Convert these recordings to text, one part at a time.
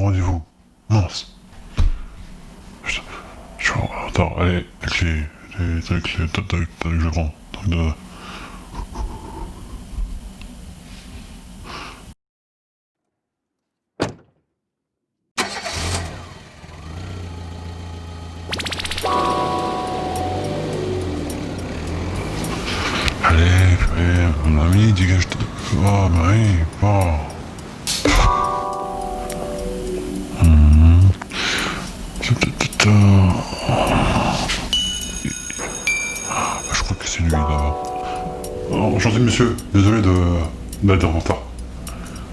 rendez-vous. Mince. Putain, je suis en retard. Allez, avec le grand. Allez, mon ami, dégage-toi. Oh, Marie, oh. Je crois que c'est lui là-bas. Oh, enchanté monsieur, désolé d'être en retard.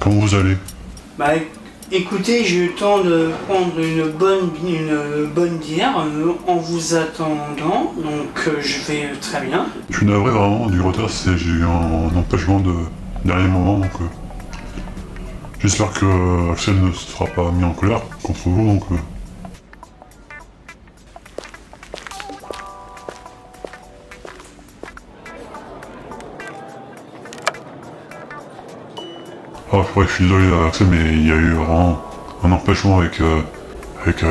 Comment vous allez? Bah écoutez, j'ai eu le temps de prendre une bonne bière en vous attendant, donc je vais très bien. Je suis navré vraiment du retard, j'ai eu un empêchement de dernier moment, donc j'espère que Axel ne sera pas mis en colère contre vous, donc Ah ouais, je suis désolé Axel, mais il y a eu vraiment un empêchement avec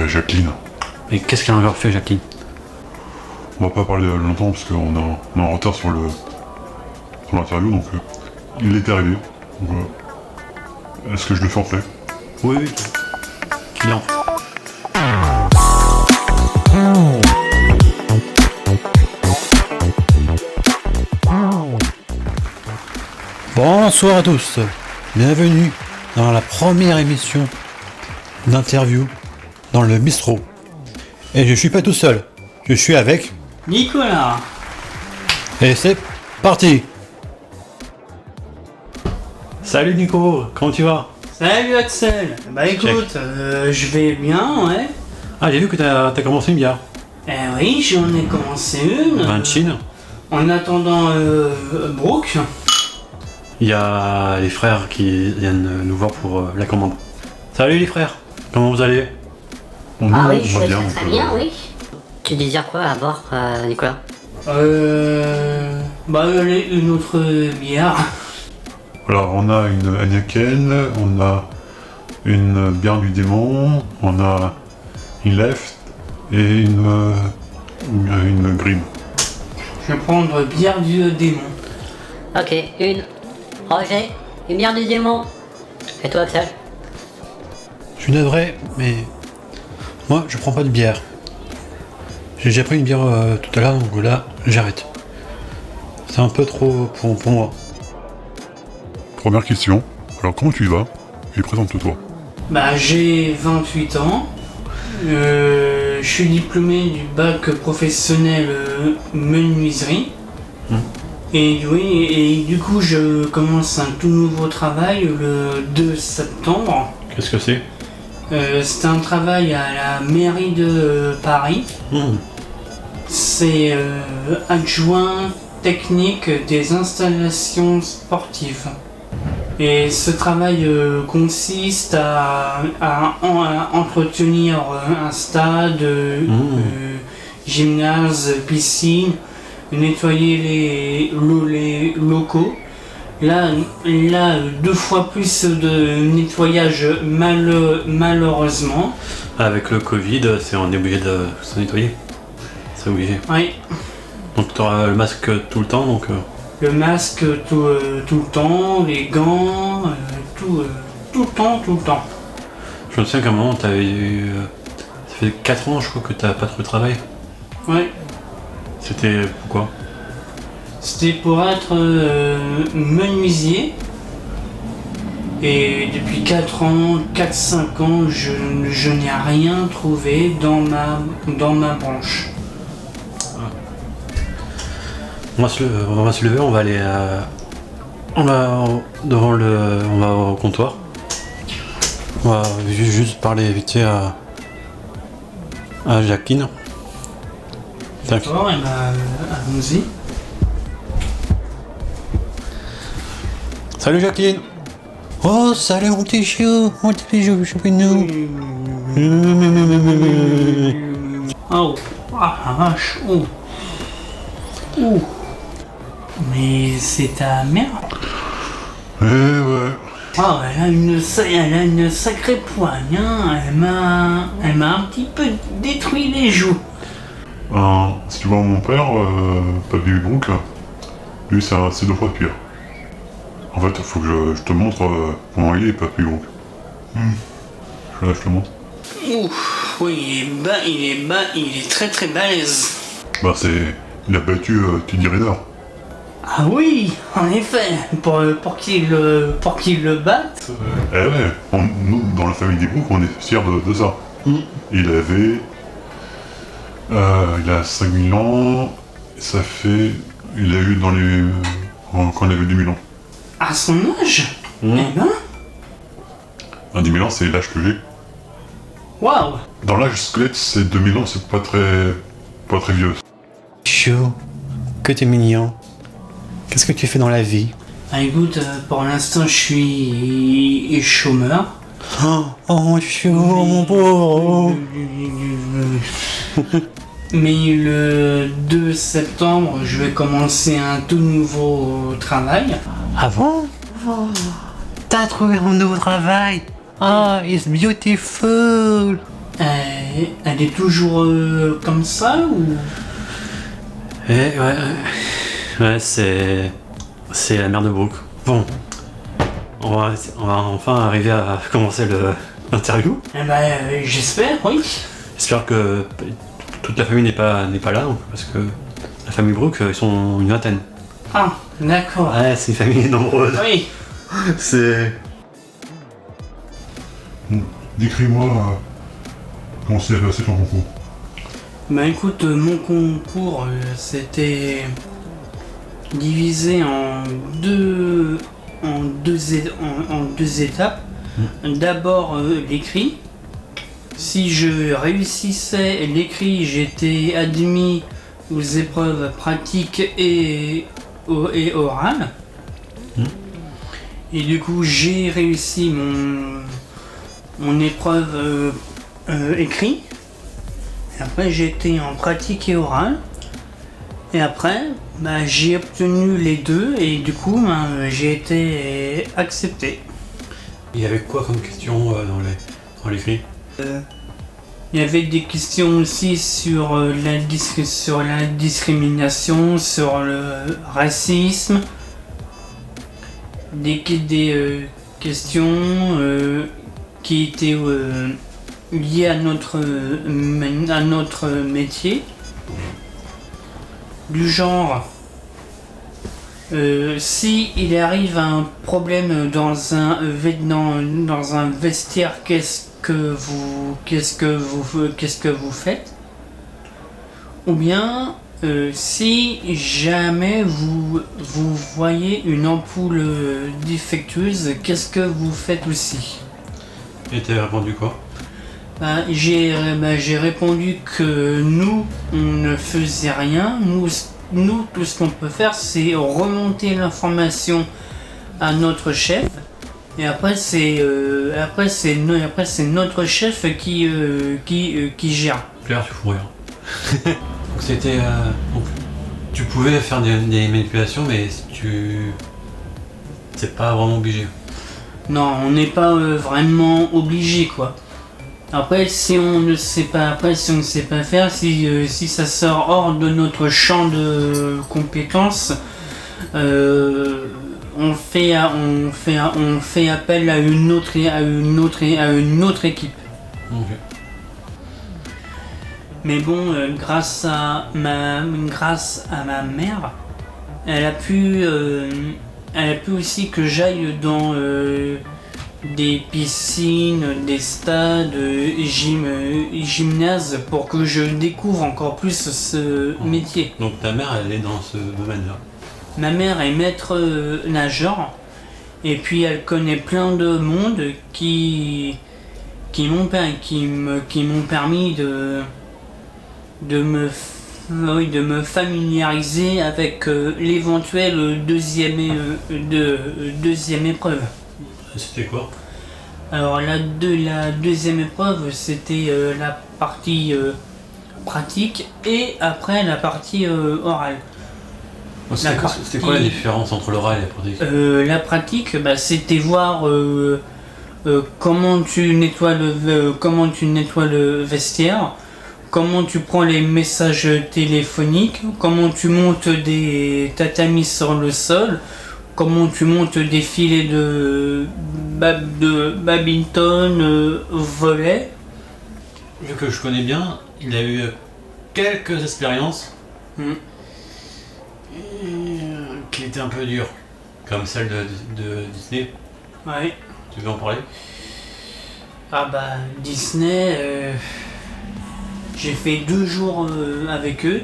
Jacqueline. Mais qu'est-ce qu'elle a encore fait, Jacqueline? On va pas parler longtemps parce qu'on est en retard sur l'interview, donc il est arrivé. Donc, est-ce que je le fais entrer? Oui, oui. Qu'il entre. Bonsoir à tous. Bienvenue dans la première émission d'interview dans le bistrot. Et je suis pas tout seul. Je suis avec... Nicolas. Et c'est parti. Salut Nico, comment tu vas? Salut Axel. Bah écoute, je vais bien, ouais. Ah, j'ai vu que t'as commencé une bière. Eh oui, j'en ai commencé une. Vin de Chine. En attendant Brooke. Il y a les frères qui viennent nous voir pour la commande. Salut les frères, comment vous allez? Ah oui, je va vais bien, très donc, bien, oui. Tu désires quoi à bord, Nicolas? Bah une autre bière. Alors on a une Heineken, on a une bière du démon, on a une left et une green. Je vais prendre bière du démon. Ok, une. Roger, une bière du démon. Et toi, Axel? Je suis navré, mais moi je prends pas de bière. J'ai déjà pris une bière tout à l'heure, donc là j'arrête. C'est un peu trop pour moi. Première question, alors comment tu y vas? Et présente-toi. Bah j'ai 28 ans. Je suis diplômé du bac professionnel menuiserie. Et oui, et du coup je commence un tout nouveau travail le 2 septembre. Qu'est-ce que c'est? C'est un travail à la mairie de Paris. C'est adjoint technique des installations sportives. Et ce travail consiste à entretenir un stade, gymnase, piscine, nettoyer les locaux. Là, 2 fois plus de nettoyage malheureusement. Avec le Covid, on est obligé de se nettoyer. C'est obligé. Oui. Donc tu auras le masque tout le temps, donc... Le masque tout le temps, les gants, tout le temps. Je me souviens qu'à un moment, t'avais eu... ça fait 4 ans, je crois, que t'as pas trouvé de travail. Ouais. C'était pourquoi? C'était pour être menuisier. Et depuis 4 ans, 4-5 ans, je n'ai rien trouvé dans ma branche. On va se lever, on va aller on va au comptoir. On va juste parler vite fait à Jacqueline. D'accord, et bah allons-y. Salut Jacqueline. Oh salut mon petit chou, choupinou. Oh, ah la vache, oh. Mais c'est ta mère? Eh ouais. Oh, elle a une sacrée poigne, hein. Elle m'a un petit peu détruit les joues. Si tu vois mon père, Papy Brooke, lui c'est 2 fois pire. En fait, faut que je te montre comment il est, Papy Brooke. Je te montre. Ouf, oui, il est très très balèze. Bah il a battu Teddy Riner. Ah oui, en effet, pour qu'il le batte. Eh ouais, nous, dans la famille des Brooke, on est fiers de ça. Il a 5000 ans, il a eu quand il avait 10 000 ans. À son âge. Eh ben, À 10 000 ans, c'est l'âge que j'ai. waouh. Dans l'âge squelette, c'est 2000 ans, c'est pas très vieux. Chou, que t'es mignon. Qu'est-ce que tu fais dans la vie? Ah, écoute, pour l'instant, je suis chômeur. Oh, chou, mon pauvre. Mais le 2 septembre, je vais commencer un tout nouveau travail. Ah bon? T'as trouvé un nouveau travail? Ah, it's beautiful. Elle est toujours comme ça ou... Ouais, c'est la mère de Brooke. Bon, on va enfin arriver à commencer l'interview. Eh ben, j'espère, oui. J'espère que toute la famille n'est pas là, parce que la famille Brooke, ils sont une vingtaine. Ah, d'accord. Ouais, c'est une famille nombreuse. Oui. C'est... Décris-moi comment s'est passé ton concours. Ben écoute, mon concours, c'était divisé en deux étapes. D'abord l'écrit. Si je réussissais l'écrit, j'étais admis aux épreuves pratiques et orales. Et du coup, j'ai réussi mon épreuve écrit. Et après, j'étais en pratique et orale. Et après, j'ai obtenu les deux et du coup, j'ai été accepté. Il y avait quoi comme question dans l'écrit? Il y avait des questions aussi sur la discrimination, sur le racisme, des questions qui étaient liées à notre métier, du genre si il arrive un problème dans un vestiaire, qu'est-ce que vous faites? Ou bien si jamais vous voyez une ampoule défectueuse, qu'est-ce que vous faites aussi? Et t'as répondu quoi? J'ai répondu que nous, on ne faisait rien. Nous, tout ce qu'on peut faire, c'est remonter l'information à notre chef. Et après, c'est notre chef qui gère. Claire, tu fous rien. Donc c'était... donc, tu pouvais faire des manipulations, mais c'est pas vraiment obligé. Non, on n'est pas vraiment obligé, quoi. Après, si on ne sait pas faire, si ça sort hors de notre champ de compétences, on fait appel à une autre équipe. Okay. Mais bon, grâce à ma mère, elle a pu aussi que j'aille dans des piscines, des stades, gymnases pour que je découvre encore plus ce métier. Donc ta mère, elle est dans ce domaine-là. Ma mère est maître nageur et puis elle connaît plein de monde qui m'ont permis de me familiariser avec l'éventuelle deuxième épreuve. C'était quoi? Alors la deuxième épreuve, c'était la partie pratique et après la partie orale. C'était quoi la différence entre l'oral et la pratique? La pratique, c'était voir comment tu nettoies le vestiaire, comment tu prends les messages téléphoniques, comment tu montes des tatamis sur le sol, comment tu montes des filets de badminton, volley. Vu que je connais bien, il a eu quelques expériences qui étaient un peu dures, comme celle de Disney. Ouais. Tu veux en parler? Disney, j'ai fait 2 jours avec eux.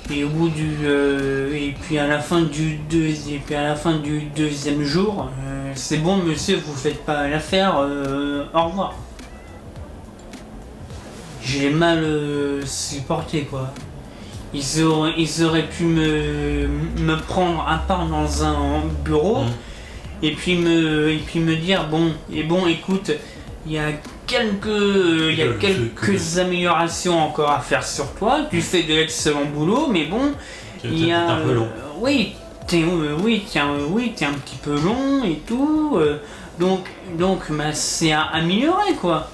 Et au bout et puis à la fin du deuxième jour, c'est bon monsieur, vous faites pas l'affaire, au revoir. J'ai mal supporté quoi. Ils auraient pu me prendre à part dans un bureau et puis me dire bon écoute, il y a quelques améliorations encore à faire sur toi, tu fais de l'excellent boulot, mais bon, il y a un peu long. t'es un petit peu long et tout, donc c'est à améliorer quoi.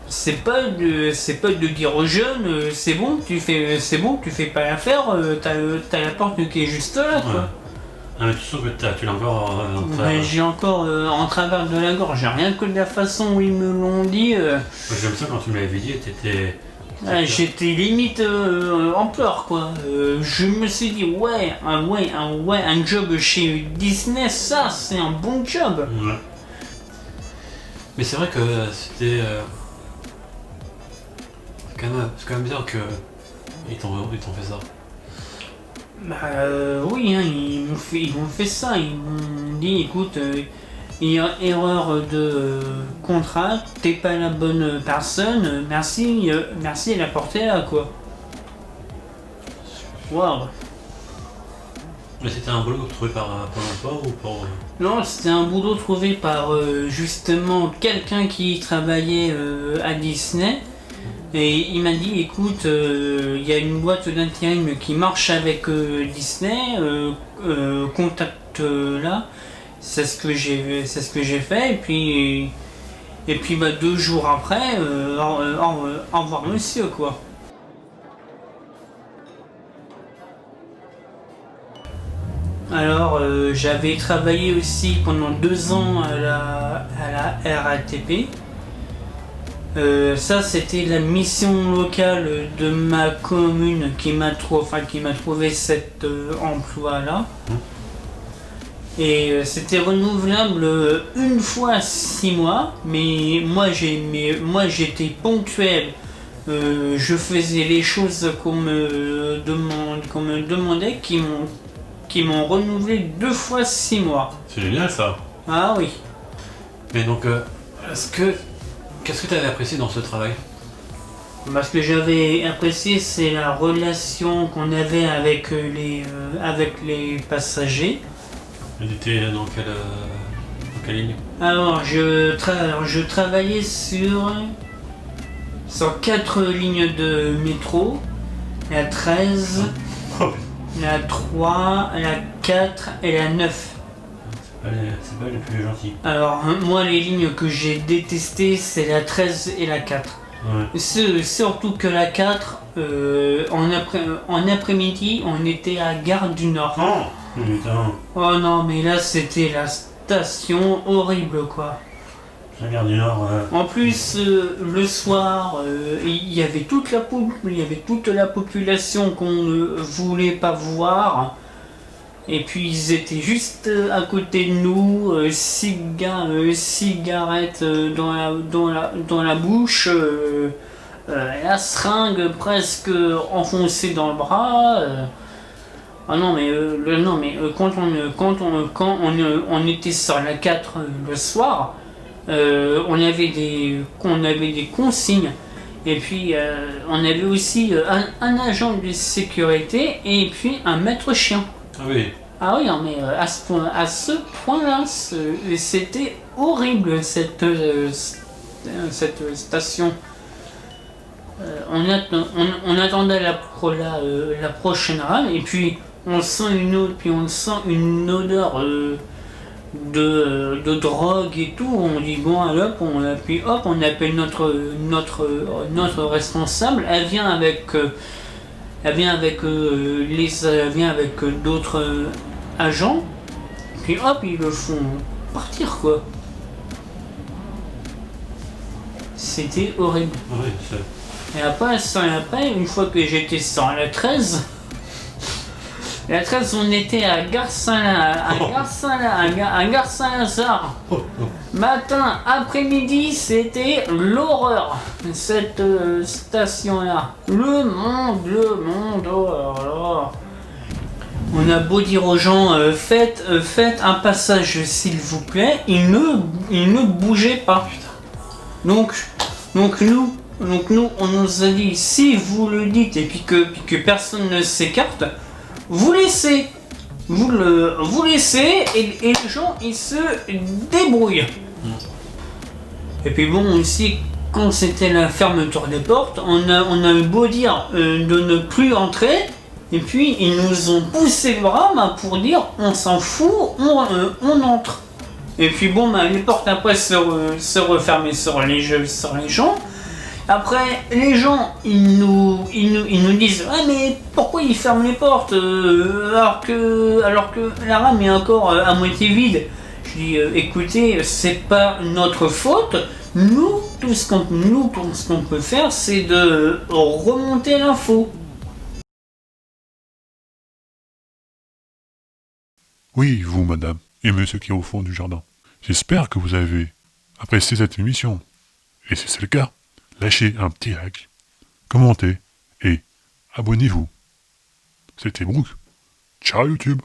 C'est pas de dire aux jeunes c'est bon tu fais pas l'affaire, t'as la porte qui est juste là quoi. Ouais. Ah mais tu sens que tu l'as encore j'ai encore en travers de la gorge, rien que de la façon où ils me l'ont dit. J'aime ça quand tu me l'avais dit, j'étais limite en pleurs quoi. Je me suis dit un job chez Disney, ça c'est un bon job. Ouais. Mais c'est vrai que c'était c'est quand même bizarre que ils t'ont fait ça. Oui, hein, ils m'ont fait ça. Ils m'ont dit écoute, il y a erreur de contrat, t'es pas la bonne personne, merci et la portée là quoi. Waouh. Mais c'était un boulot trouvé par Pôle emploi ou pour... Non, c'était un boulot trouvé par justement quelqu'un qui travaillait à Disney. Et il m'a dit écoute, il y a une boîte d'intérim qui marche avec Disney, contacte là. C'est ce que j'ai fait et puis 2 jours après, au revoir monsieur quoi. Alors j'avais travaillé aussi pendant 2 ans à la RATP. Ça c'était la mission locale de ma commune qui m'a trouvé cet emploi là. Et c'était renouvelable une fois 6 mois, mais moi j'étais ponctuel. Je faisais les choses qu'on me demandait, qui m'ont renouvelé 2 fois 6 mois. C'est génial ça. Ah oui. Mais donc qu'est-ce que tu avais apprécié dans ce travail? Ce que j'avais apprécié, c'est la relation qu'on avait avec les passagers. Tu étais dans quelle ligne? Alors, je travaillais sur 4 lignes de métro. La 13, la 3, la 4 et la 9. C'est pas les plus gentils. Alors, moi, les lignes que j'ai détestées, c'est la 13 et la 4. Ouais. Surtout que la 4, en après-midi, on était à Gare du Nord. Oh putain. Oh non, mais là, c'était la station horrible, quoi. La Gare du Nord. En plus, le soir, il y avait toute la population qu'on ne voulait pas voir. Et puis ils étaient juste à côté de nous, cigarette dans la bouche, la seringue presque enfoncée dans le bras. Ah non mais quand on était sur la 4 le soir, on avait des consignes. Et puis on avait aussi un agent de sécurité et puis un maître chien. Ah oui. Ah oui, non, mais à ce point-là, c'était horrible cette station. On attendait la prochaine rame et puis on sent une odeur de drogue et tout. On dit bon, alors puis hop, on appelle notre responsable. Elle vient avec d'autres agents. Puis hop, ils le font partir quoi. C'était horrible. Ouais, Et après, une fois que j'étais sur la 13, on était à Gare Saint-Lazare. Matin, après-midi, c'était l'horreur, cette station-là. Le monde, oh là là. On a beau dire aux gens, faites un passage s'il vous plaît, ils ne bougeaient pas. Donc nous, on nous a dit, si vous le dites et puis que personne ne s'écarte, vous laissez et les gens ils se débrouillent. Et puis bon aussi, quand c'était la fermeture des portes, on a eu beau dire de ne plus entrer, et puis ils nous ont poussé le bras pour dire on s'en fout, on entre. Et puis bon, les portes après se refermaient sur les gens. Après, les gens, ils nous disent ah mais pourquoi ils ferment les portes alors que la rame est encore à moitié vide. Je dis écoutez, c'est pas notre faute. Nous, tout ce qu'on peut faire, c'est de remonter l'info. Oui, vous, madame, et monsieur qui est au fond du jardin. J'espère que vous avez apprécié cette émission. Et si c'est le cas, lâchez un petit like, commentez et abonnez-vous. C'était Brooke. Ciao YouTube.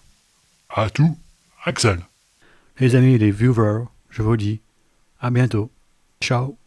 À tout, Axel. Les amis, les viewers, je vous dis à bientôt. Ciao.